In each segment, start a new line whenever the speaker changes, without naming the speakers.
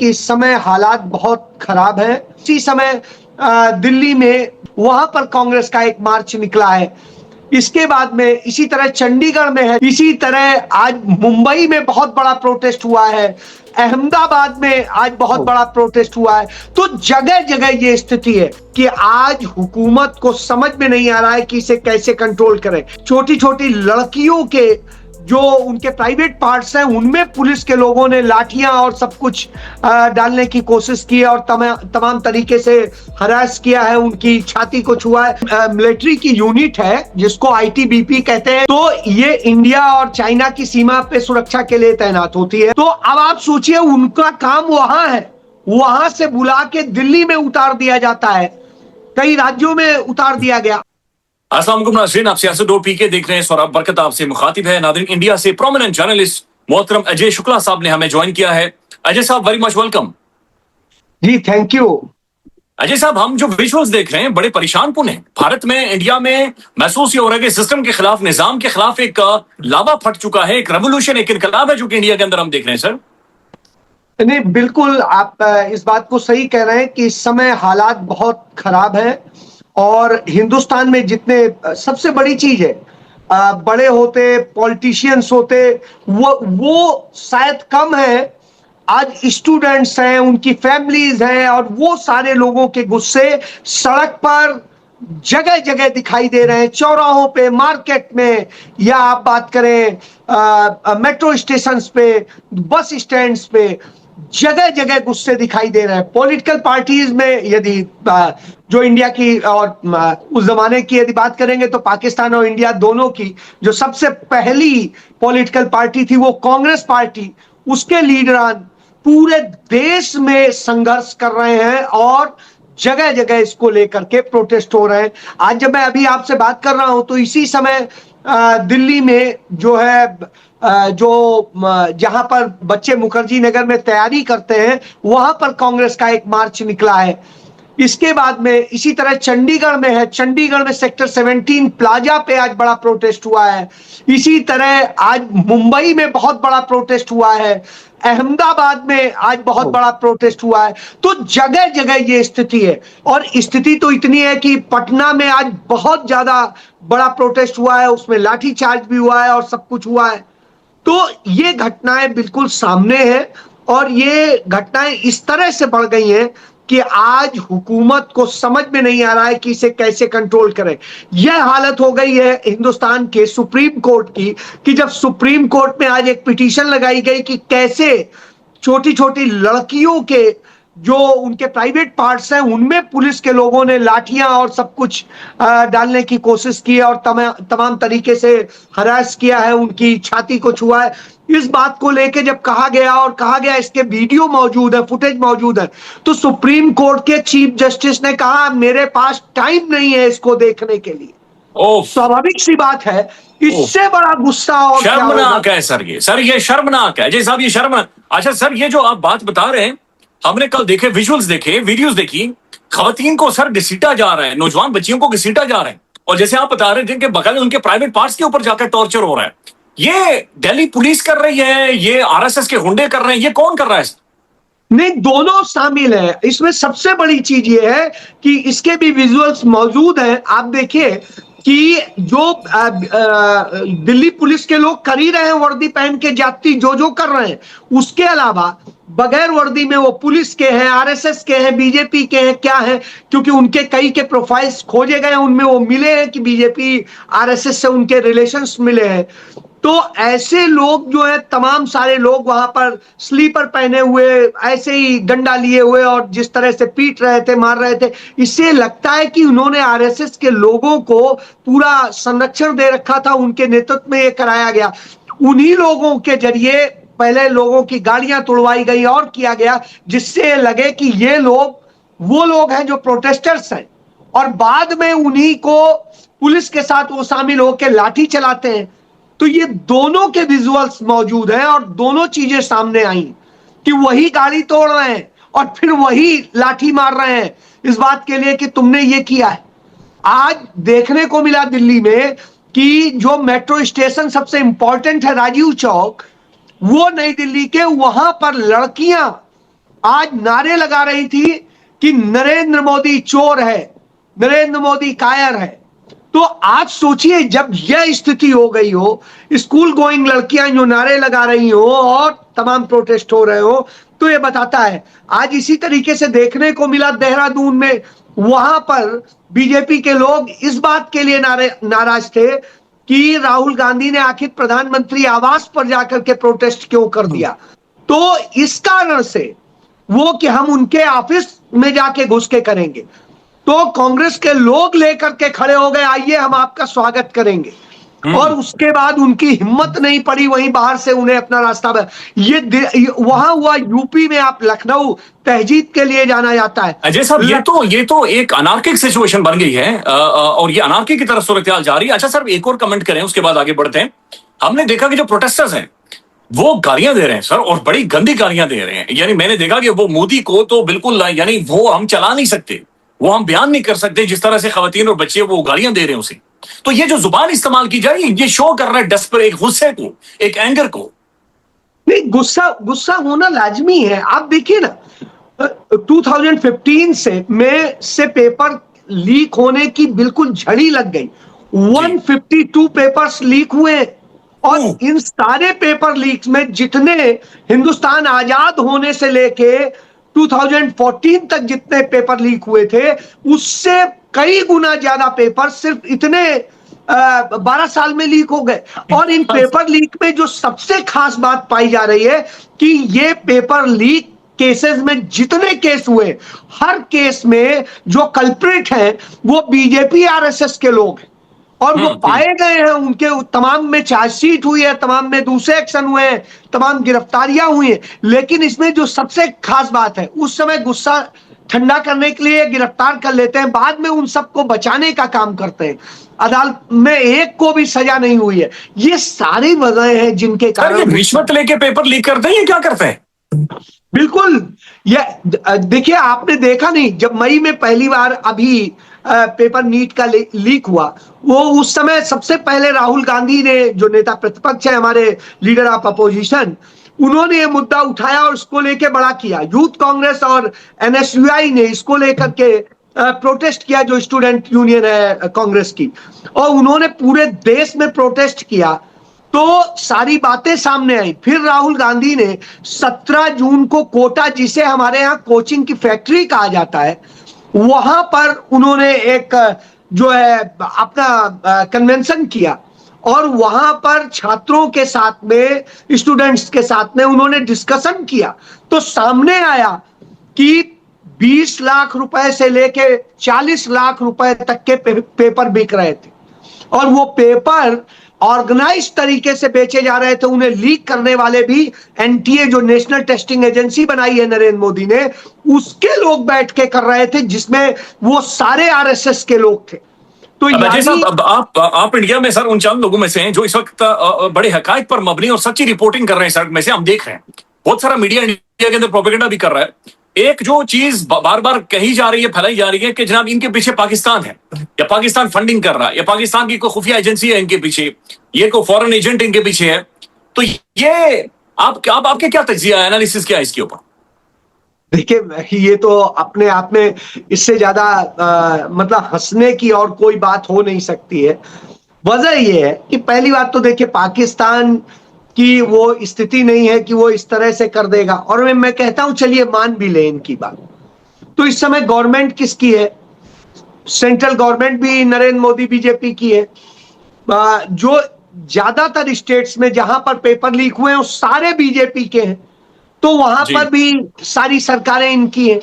कि इस समय हालात बहुत खराब है। इसी समय दिल्ली में वहां पर कांग्रेस का एक मार्च निकला है। इसके बाद में इसी तरह चंडीगढ़ में है, इसी तरह आज मुंबई में बहुत बड़ा प्रोटेस्ट हुआ है, अहमदाबाद में आज बहुत बड़ा प्रोटेस्ट हुआ है। तो जगह जगह ये स्थिति है कि आज हुकूमत को समझ में नहीं आ रहा है कि इसे कैसे कंट्रोल करें। छोटी छोटी लड़कियों के जो उनके प्राइवेट पार्ट्स हैं उनमें पुलिस के लोगों ने लाठियां और सब कुछ डालने की कोशिश की है और तमाम तरीके से हरास किया है, उनकी छाती को छुआ है। मिलिट्री की यूनिट है जिसको आईटीबीपी कहते हैं, तो ये इंडिया और चाइना की सीमा पे सुरक्षा के लिए तैनात होती है। तो अब आप सोचिए उनका काम वहां है, वहां से बुला के दिल्ली में उतार दिया जाता है, कई राज्यों में उतार दिया गया।
अस्सलाम वालेकुम नाज़रीन, आप सियासत और पीके देख रहे हैं। सौरभ बरकत आपसे मुखातिब है। नाज़रीन, इंडिया से प्रोमिनेंट जर्नलिस्ट मोहतरम अजय शुक्ला साहब ने हमें ज्वाइन किया है। अजय साहब, वेरी मच वेलकम।
जी थैंक यू।
अजय साहब, हम जो विजुअल्स देख रहे हैं बड़े परेशान हैं। भारत में, इंडिया में महसूस ये हो रहा है कि सिस्टम के खिलाफ, निजाम के खिलाफ एक लावा फट चुका है, एक रेवोल्यूशन, एक इनकलाब है जो कि इंडिया के अंदर हम देख रहे हैं। सर
नहीं, बिल्कुल आप इस बात को सही कह रहे हैं कि इस समय हालात बहुत खराब है और हिंदुस्तान में जितने सबसे बड़ी चीज है, बड़े होते पॉलिटिशियंस होते वो शायद कम है। आज स्टूडेंट्स हैं, उनकी फैमिलीज हैं और वो सारे लोगों के गुस्से सड़क पर जगह जगह दिखाई दे रहे हैं, चौराहों पे, मार्केट में, या आप बात करें मेट्रो स्टेशंस पे, बस स्टैंड्स पे, जगह जगह गुस्से दिखाई दे रहे हैं। पॉलिटिकल पार्टीज में यदि जो इंडिया की और उस जमाने की यदि बात करेंगे तो पाकिस्तान और इंडिया दोनों की जो सबसे पहली पॉलिटिकल पार्टी थी वो कांग्रेस पार्टी, उसके लीडरान पूरे देश में संघर्ष कर रहे हैं और जगह जगह इसको लेकर के प्रोटेस्ट हो रहे हैं। आज जब मैं अभी आपसे बात कर रहा हूं तो इसी समय दिल्ली में जो है जहां पर बच्चे मुखर्जी नगर में तैयारी करते हैं वहां पर कांग्रेस का एक मार्च निकला है। इसके बाद में इसी तरह चंडीगढ़ में है, चंडीगढ़ में सेक्टर 17 प्लाजा पे आज बड़ा प्रोटेस्ट हुआ है। इसी तरह आज मुंबई में बहुत बड़ा प्रोटेस्ट हुआ है, अहमदाबाद में आज बहुत बड़ा प्रोटेस्ट हुआ है। तो जगह जगह ये स्थिति है और स्थिति तो इतनी है कि पटना में आज बहुत ज्यादा बड़ा प्रोटेस्ट हुआ है, उसमें लाठीचार्ज भी हुआ है और सब कुछ हुआ है। तो ये घटनाएं बिल्कुल सामने है और ये घटनाएं इस तरह से बढ़ गई हैं कि आज हुकूमत को समझ में नहीं आ रहा है कि इसे कैसे कंट्रोल करें। यह हालत हो गई है हिंदुस्तान के सुप्रीम कोर्ट की कि जब सुप्रीम कोर्ट में आज एक पिटीशन लगाई गई कि कैसे छोटी छोटी लड़कियों के जो उनके प्राइवेट पार्ट्स हैं उनमें पुलिस के लोगों ने लाठियां और सब कुछ डालने की कोशिश की है और तमाम तरीके से हरास किया है, उनकी छाती को छुआ है। इस बात को लेके जब कहा गया और कहा गया इसके वीडियो मौजूद है, फुटेज मौजूद है, तो सुप्रीम कोर्ट के चीफ जस्टिस ने कहा मेरे पास टाइम नहीं है इसको देखने के लिए। स्वाभाविक सी बात है, इससे बड़ा गुस्सा और
शर्मनाक है सर। ये शर्मनाक है। जैसा ये शर्मनाक। अच्छा सर, ये जो आप बात बता रहे हैं, हमने कल देखे, विजुअल्स देखे, वीडियोस देखी, खवातीन को सर घसीटा जा रहा है, नौजवान बच्चियों को घसीटा जा रहा है और जैसे आप बता रहे थे कि बगल उनके प्राइवेट पार्ट्स के ऊपर जाकर टॉर्चर हो रहा है। ये दिल्ली पुलिस कर रही है, ये आरएसएस के गुंडे कर रहे हैं, ये कौन कर रहा है?
नहीं, दोनों शामिल है इसमें। सबसे बड़ी चीज ये है कि इसके भी विजुअल्स मौजूद हैं। आप देखिए कि जो दिल्ली पुलिस के लोग कर ही रहे हैं, वर्दी पहन के जाती जो कर रहे हैं, उसके अलावा बगैर वर्दी में वो पुलिस के हैं, आरएसएस के हैं, बीजेपी के हैं, क्या है, क्योंकि उनके कई के प्रोफाइल्स खोजे गए, उनमें वो मिले हैं कि बीजेपी आरएसएस से उनके रिलेशंस मिले हैं। तो ऐसे लोग जो है, तमाम सारे लोग वहां पर स्लीपर पहने हुए, ऐसे ही डंडा लिए हुए और जिस तरह से पीट रहे थे, मार रहे थे, इससे लगता है कि उन्होंने आरएसएस के लोगों को पूरा संरक्षण दे रखा था, उनके नेतृत्व में ये कराया गया। उन्हीं लोगों के जरिए पहले लोगों की गाड़ियां तोड़वाई गई और किया गया जिससे लगे कि ये लोग वो लोग हैं जो प्रोटेस्टर्स हैं, और बाद में उन्हीं को पुलिस के साथ वो शामिल होकर लाठी चलाते हैं। तो ये दोनों के विजुअल्स मौजूद हैं और दोनों चीजें सामने आई कि वही गाड़ी तोड़ रहे हैं और फिर वही लाठी मार रहे हैं इस बात के लिए कि तुमने ये किया है। आज देखने को मिला दिल्ली में कि जो मेट्रो स्टेशन सबसे इंपॉर्टेंट है, राजीव चौक, वो नई दिल्ली के, वहां पर लड़कियां आज नारे लगा रही थी कि नरेंद्र मोदी चोर है, नरेंद्र मोदी कायर है। तो आज सोचिए, जब यह स्थिति हो गई हो, स्कूल गोइंग लड़कियां जो नारे लगा रही हो और तमाम प्रोटेस्ट हो रहे हो, तो यह बताता है। आज इसी तरीके से देखने को मिला देहरादून में, वहां पर बीजेपी के लोग इस बात के लिए नाराज थे कि राहुल गांधी ने आखिर प्रधानमंत्री आवास पर जाकर के प्रोटेस्ट क्यों कर दिया। तो इस कारण से वो कि हम उनके ऑफिस में जाके घुस के करेंगे, तो कांग्रेस के लोग लेकर के खड़े हो गए, आइए हम आपका स्वागत करेंगे। और उसके बाद उनकी हिम्मत नहीं पड़ी वहीं बाहर से उन्हें अपना रास्ता ये वहां हुआ यूपी में। आप लखनऊ तहजीब के लिए जाना जाता है।
अजय साहब, ये तो एक अनार्किक सिचुएशन बन गई है और ये अनार्की की तरफ सूरत हाल जा रही है। अच्छा सर, एक और कमेंट करें, उसके बाद आगे बढ़ते हैं। हमने देखा कि जो प्रोटेस्टर्स हैं वो गालियां दे रहे हैं सर, और बड़ी गंदी गालियां दे रहे हैं। यानी मैंने देखा कि वो मोदी को तो बिल्कुल, यानी वो हम चला नहीं सकते, वो हम बयान नहीं कर सकते जिस तरह से खवातीन और बच्चे वो गालियां दे रहे हैं उसे। तो ये जो जुबान इस्तेमाल की जा रही है, ये शो कर रहा है डेस्परेट, एक गुस्से को, एक एंगर को।
नहीं, गुस्सा होना लाजमी है। आप देखिए ना, 2015 से पेपर लीक होने की बिल्कुल झड़ी लग गई। 152 पेपर्स लीक हुए, और इन सारे पेपर लीक्स में जितने हिंदुस्तान आजाद होने से लेके 2014 तक जितने पेपर लीक हुए थे, उससे कई गुना ज्यादा पेपर सिर्फ इतने 12 साल में लीक हो गए। और इन पेपर लीक में जो सबसे खास बात पाई जा रही है कि ये पेपर लीक केसेस में जितने केस हुए, हर केस में जो कल्प्रिट हैं वो बीजेपी आरएसएस के लोग हैं, और वो पाए गए हैं। उनके तमाम में चार्जशीट हुई है, तमाम में दूसरे एक्शन हुए हैं, तमाम गिरफ्तारियां हुई हैं। लेकिन इसमें जो सबसे खास बात है, उस समय गुस्सा ठंडा करने के लिए गिरफ्तार कर लेते हैं, बाद में उन सबको बचाने का काम करते हैं। अदालत में एक को भी सजा नहीं हुई है। ये सारी वजह है जिनके कारण
रिश्वत लेके पेपर लीक करते हैं, ये क्या करते हैं?
बिल्कुल। ये देखिए, आपने देखा नहीं, जब मई में पहली बार अभी पेपर नीट का लीक हुआ, वो उस समय सबसे पहले राहुल गांधी ने, जो नेता प्रतिपक्ष है, हमारे लीडर ऑफ अपोजिशन, उन्होंने ये मुद्दा उठाया और इसको लेके बड़ा किया। यूथ कांग्रेस और एनएसयूआई ने इसको लेकर के प्रोटेस्ट किया, जो स्टूडेंट यूनियन है कांग्रेस की, और उन्होंने पूरे देश में प्रोटेस्ट किया। तो सारी बातें सामने आई। फिर राहुल गांधी ने 17 जून को कोटा, जिसे हमारे यहाँ कोचिंग की फैक्ट्री कहा जाता है, वहां पर उन्होंने एक जो है अपना कन्वेंशन किया, और वहां पर छात्रों के साथ में, स्टूडेंट्स के साथ में उन्होंने डिस्कशन किया। तो सामने आया कि 20 लाख रुपए से लेके 40 लाख रुपए तक के पेपर बिक रहे थे, और वो पेपर ऑर्गेनाइज तरीके से बेचे जा रहे थे। उन्हें लीक करने वाले भी एनटीए, जो नेशनल टेस्टिंग एजेंसी बनाई है नरेंद्र मोदी ने, उसके लोग बैठ के कर रहे थे, जिसमें वो सारे आरएसएस के लोग थे। तो
अब आप इंडिया में सर उन चंद लोगों में से हैं जो इस वक्त बड़े हकायक पर मबनी और सच्ची रिपोर्टिंग कर रहे हैं। सर में से हम देख रहे हैं बहुत सारा मीडिया इंडिया के अंदर प्रोपेगेंडा भी कर रहा है। एक जो चीज बार बार कही जा रही है, फैलाई जा रही है कि जनाब इनके पीछे पाकिस्तान है, या पाकिस्तान फंडिंग कर रहा है, या पाकिस्तान की कोई खुफिया एजेंसी है इनके पीछे, ये कोई फॉरेन एजेंट इनके पीछे है। तो ये आपके क्या तज्जिया, एनालिसिस क्या है इसके ऊपर?
देखिए, ये तो अपने आप में इससे ज्यादा मतलब हंसने की और कोई बात हो नहीं सकती है। वजह ये है कि पहली बात तो देखिए, पाकिस्तान की वो स्थिति नहीं है कि वो इस तरह से कर देगा। और मैं कहता हूं, चलिए मान भी ले इनकी बात, तो इस समय गवर्नमेंट किसकी है? सेंट्रल गवर्नमेंट भी नरेंद्र मोदी बीजेपी की है। जो ज्यादातर स्टेट्स में जहां पर पेपर लीक हुए हैं वो सारे बीजेपी के हैं, तो वहां पर भी सारी सरकारें इनकी हैं।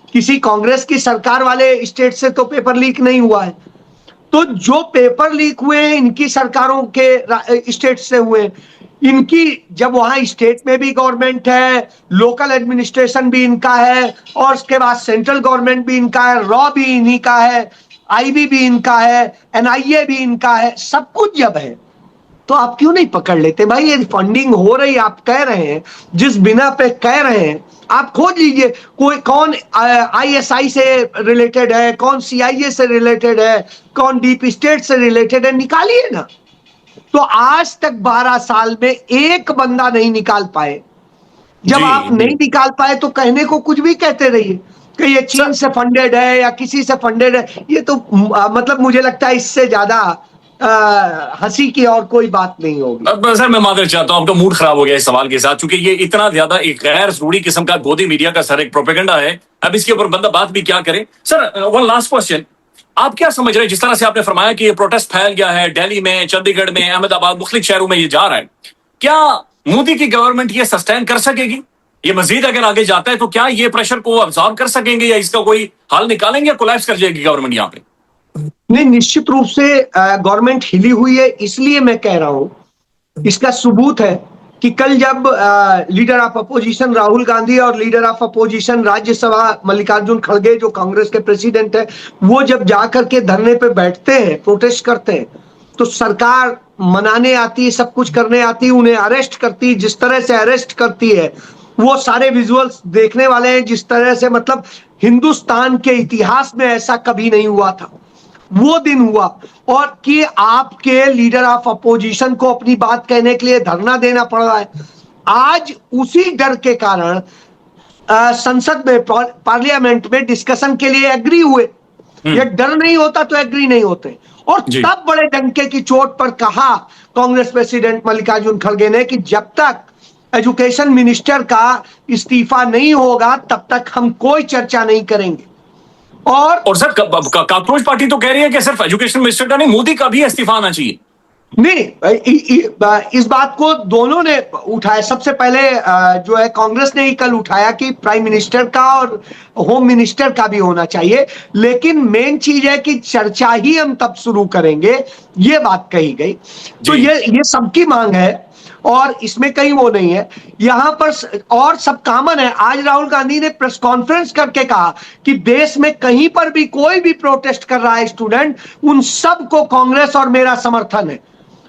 किसी कांग्रेस की सरकार वाले स्टेट से तो पेपर लीक नहीं हुआ है। तो जो पेपर लीक हुए हैं इनकी सरकारों के स्टेट से हुए हैं। इनकी, जब वहां स्टेट में भी गवर्नमेंट है, लोकल एडमिनिस्ट्रेशन भी इनका है, और उसके बाद सेंट्रल गवर्नमेंट भी इनका है, रॉ भी इन्हीं का है, आईबी भी इनका है, एनआईए भी इनका है, सब कुछ जब है तो आप क्यों नहीं पकड़ लेते भाई? ये फंडिंग हो रही, आप कह रहे हैं, जिस बिना पे कह रहे हैं, आप खोज लीजिए कोई कौन आईएसआई से रिलेटेड है, कौन सीआईए से रिलेटेड है, कौन डीप स्टेट से रिलेटेड है, निकालिए ना। तो आज तक 12 साल में एक बंदा नहीं निकाल पाए। जब
जी,
आप
जी।
नहीं निकाल पाए तो कहने को कुछ भी कहते रहिए कि ये चीन
सर
से फंडेड है या किसी से फंडेड है। ये तो मतलब मुझे लगता है इससे ज्यादा हंसी की और कोई बात नहीं होगी।
अब सर मैं माफी चाहता हूं, आपका मूड खराब हो गया इस सवाल के साथ, क्योंकि ये इतना ज्यादा एक गैर जरूरी किस्म का गोदी मीडिया का सर एक प्रोपेगेंडा है। अब इसके ऊपर बंदा बात भी क्या करे। सर वन लास्ट क्वेश्चन, आप क्या समझ रहे हैं, जिस तरह से आपने फरमाया कि ये प्रोटेस्ट फैल गया है दिल्ली में, चंडीगढ़ में, अहमदाबाद, मुख्तलिफ शहरों में ये जा रहा है, क्या मोदी की गवर्नमेंट ये सस्टेन कर सकेगी? ये मजीद अगर आगे जाता है तो क्या ये प्रेशर को अब्सॉर्ब कर सकेंगे, या इसका कोई हल निकालेंगे, या कोलैप्स कर जाएगी गवर्नमेंट यहाँ पे?
नहीं, निश्चित रूप से गवर्नमेंट हिली हुई है, इसलिए मैं कह रहा हूं। इसका सबूत है कि कल जब leader of opposition Rahul Gandhi और leader of opposition Rajya Sabha Mallikarjun खड़गे जो कांग्रेस के प्रेसिडेंट है, वो जब जाकर के धरने पे बैठते हैं, प्रोटेस्ट करते हैं, तो सरकार मनाने आती है, सब कुछ करने आती है, उन्हें अरेस्ट करती है। जिस तरह से अरेस्ट करती है, वो सारे विजुअल्स देखने वाले हैं, जिस तरह से मतलब हिंदुस्तान के इतिहास में ऐसा कभी नहीं हुआ था। वो दिन हुआ और कि आपके लीडर ऑफ अपोजिशन को अपनी बात कहने के लिए धरना देना पड़ रहा है। आज उसी डर के कारण संसद में, पार्लियामेंट में डिस्कशन के लिए एग्री हुए। ये डर नहीं होता तो एग्री नहीं होते। और
जी।
तब बड़े डंके की चोट पर कहा कांग्रेस प्रेसिडेंट मल्लिकार्जुन खड़गे ने कि जब तक एजुकेशन मिनिस्टर का इस्तीफा नहीं होगा तब तक हम कोई चर्चा नहीं करेंगे।
और सर काकरोच पार्टी तो कह रही है कि सिर्फ एजुकेशन मिनिस्टर का नहीं, मोदी का भी इस्तीफा आना चाहिए।
नहीं, इस बात को दोनों ने उठाया। सबसे पहले जो है कांग्रेस ने ही कल उठाया कि प्राइम मिनिस्टर का और होम मिनिस्टर का भी होना चाहिए, लेकिन मेन चीज है कि चर्चा ही हम तब शुरू करेंगे, ये बात कही गई। तो ये सबकी मांग है और इसमें कहीं वो नहीं है। यहां पर और सब कॉमन है। आज राहुल गांधी ने प्रेस कॉन्फ्रेंस करके कहा कि देश में कहीं पर भी कोई भी प्रोटेस्ट कर रहा है स्टूडेंट, उन सबको कांग्रेस और मेरा समर्थन है।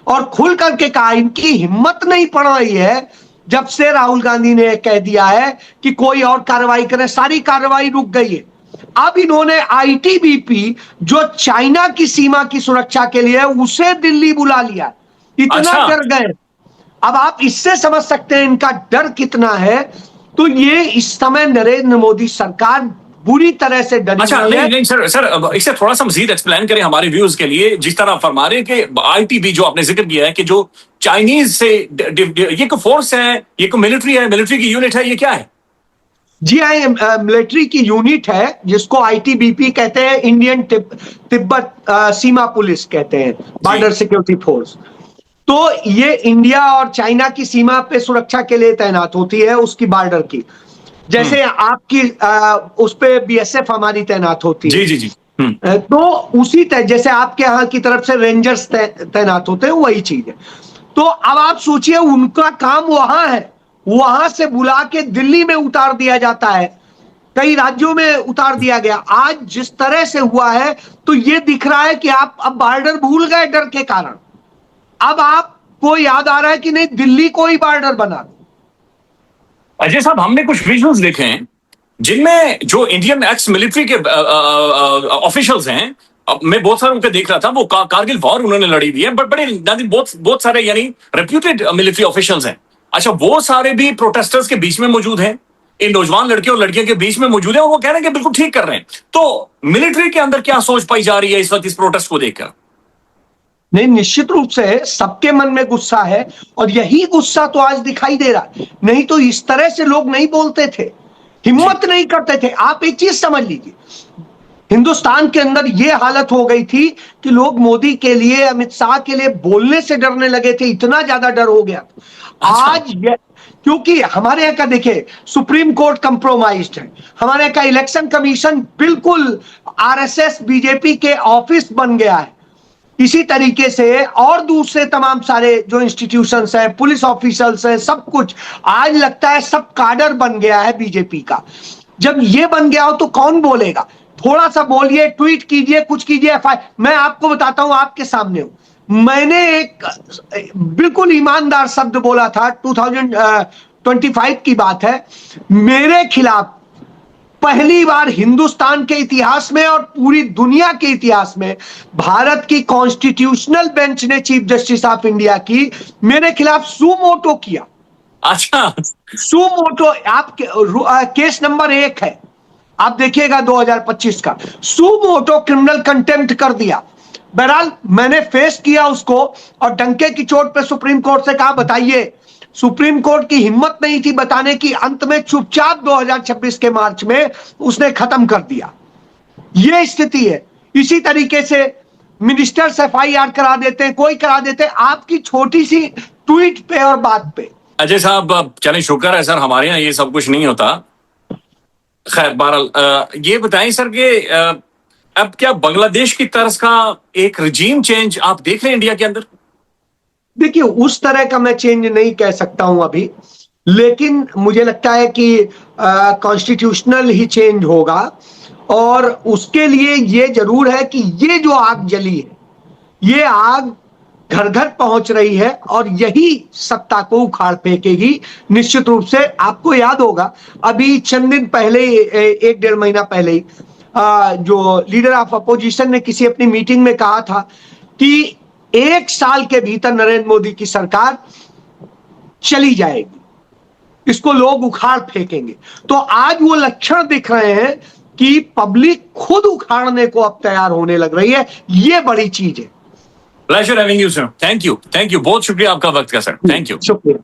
और खुल करके कहा, इनकी हिम्मत नहीं पड़ रही है जब से राहुल गांधी ने कह दिया है कि कोई और कार्रवाई करे, सारी कार्रवाई रुक गई है। अब इन्होंने आईटीबीपी जो चाइना की सीमा की सुरक्षा के लिए, उसे दिल्ली बुला लिया। इतना डर गए। अब आप इससे समझ सकते हैं इनका डर कितना है। तो ये इस समय नरेंद्र मोदी सरकार बुरी तरह से डरी हुई है।
नहीं सर इसे थोड़ा सा मजीद एक्सप्लेन करें हमारे व्यूज के लिए। जिस तरह फरमा रहे हैं कि आईटीबी जो आपने जिक्र किया है कि जो चाइनीज से ये को फोर्स है, ये को मिलिट्री है, मिलिट्री की यूनिट है, ये क्या है?
जी मिलिट्री की यूनिट है जिसको आईटीबीपी कहते हैं, इंडियन तिब्बत सीमा पुलिस कहते हैं, बॉर्डर सिक्योरिटी फोर्स। तो ये इंडिया और चाइना की सीमा पे सुरक्षा के लिए तैनात होती है, उसकी बॉर्डर की। जैसे आपकी उस पे बीएसएफ हमारी तैनात होती है।
जी।
तो उसी जैसे आपके यहाँ की तरफ से रेंजर्स तैनात होते हैं, वही चीज है। तो अब आप सोचिए उनका काम वहां है, वहां से बुला के दिल्ली में उतार दिया जाता है, कई राज्यों में उतार दिया गया। आज जिस तरह से हुआ है तो ये दिख रहा है कि आप अब बॉर्डर भूल गए डर के कारण। अब आपको याद आ रहा है कि नहीं, दिल्ली को ही बॉर्डर बना दो।
अजय साहब, हमने कुछ विजुअल्स देखे हैं जिनमें जो इंडियन एक्स मिलिट्री के ऑफिशियल्स हैं, मैं बहुत सारे उनके देख रहा था, वो कारगिल वॉर उन्होंने लड़ी हुई है, बट बड़े बहुत सारे यानी रेप्यूटेड मिलिट्री ऑफिशियल्स हैं। अच्छा, वो सारे भी प्रोटेस्टर्स के बीच में मौजूद हैं, इन नौजवान लड़के और लड़कियों के बीच में मौजूद है, और वो कह रहे हैं कि बिल्कुल ठीक कर रहे हैं। तो मिलिट्री के अंदर क्या सोच पाई जा रही है इस वक्त इस प्रोटेस्ट को देखकर?
नहीं, निश्चित रूप से सबके मन में गुस्सा है और यही गुस्सा तो आज दिखाई दे रहा है। नहीं तो इस तरह से लोग नहीं बोलते थे, हिम्मत नहीं करते थे। आप एक चीज समझ लीजिए, हिंदुस्तान के अंदर यह हालत हो गई थी कि लोग मोदी के लिए, अमित शाह के लिए बोलने से डरने लगे थे, इतना ज्यादा डर हो गया। आज क्योंकि हमारे यहाँ का देखिए, सुप्रीम कोर्ट कंप्रोमाइज्ड है, हमारे यहाँ का इलेक्शन कमीशन बिल्कुल आरएसएस बीजेपी के ऑफिस बन गया है। इसी तरीके से और दूसरे तमाम सारे जो इंस्टीट्यूशंस हैं, पुलिस ऑफिसर्स हैं, सब कुछ आज लगता है सब काडर बन गया है बीजेपी का। जब ये बन गया हो तो कौन बोलेगा? थोड़ा सा बोलिए, ट्वीट कीजिए, कुछ कीजिए, मैं आपको बताता हूं, आपके सामने हूं। मैंने एक बिल्कुल ईमानदार शब्द बोला था, 2025 की बात है, मेरे खिलाफ पहली बार हिंदुस्तान के इतिहास में और पूरी दुनिया के इतिहास में भारत की कॉन्स्टिट्यूशनल बेंच ने, चीफ जस्टिस ऑफ इंडिया की, मेरे खिलाफ सू मोटो किया।
अच्छा,
सुमोटो केस नंबर 1 है, आप देखिएगा 2025 का। सुमोटो क्रिमिनल कंटेम्प्ट कर दिया। बहरहाल मैंने फेस किया उसको और डंके की चोट पे सुप्रीम कोर्ट से कहा बताइए, सुप्रीम कोर्ट की हिम्मत नहीं थी बताने की, अंत में चुपचाप 2026 के मार्च में उसने खत्म कर दिया। यह स्थिति है। इसी तरीके से मिनिस्टर्स FIR करा देते हैं, कोई करा देते हैं आपकी छोटी सी ट्वीट पे और बात पे।
अजय साहब चले, शुक्र है सर हमारे यहाँ ये सब कुछ नहीं होता। खैर बहरहाल ये बताएं सर कि अब क्या बांग्लादेश की तर्ज का एक रिजीम चेंज आप देख रहे हैं इंडिया के अंदर?
देखिए उस तरह का मैं चेंज नहीं कह सकता हूं अभी, लेकिन मुझे लगता है कि कॉन्स्टिट्यूशनल ही चेंज होगा। और उसके लिए ये जरूर है कि ये जो आग जली है, ये आग घर घर पहुंच रही है और यही सत्ता को उखाड़ फेंकेगी निश्चित रूप से। आपको याद होगा अभी चंद दिन पहले, 1-1.5 महीना पहले ही जो लीडर ऑफ अपोजिशन ने किसी अपनी मीटिंग में कहा था कि 1 साल के भीतर नरेंद्र मोदी की सरकार चली जाएगी, इसको लोग उखाड़ फेंकेंगे। तो आज वो लक्षण दिख रहे हैं कि पब्लिक खुद उखाड़ने को अब तैयार होने लग रही है। ये बड़ी चीज है।
Pleasure having you sir, thank you बहुत शुक्रिया आपका वक्त का सर, थैंक यू।
शुक्रिया।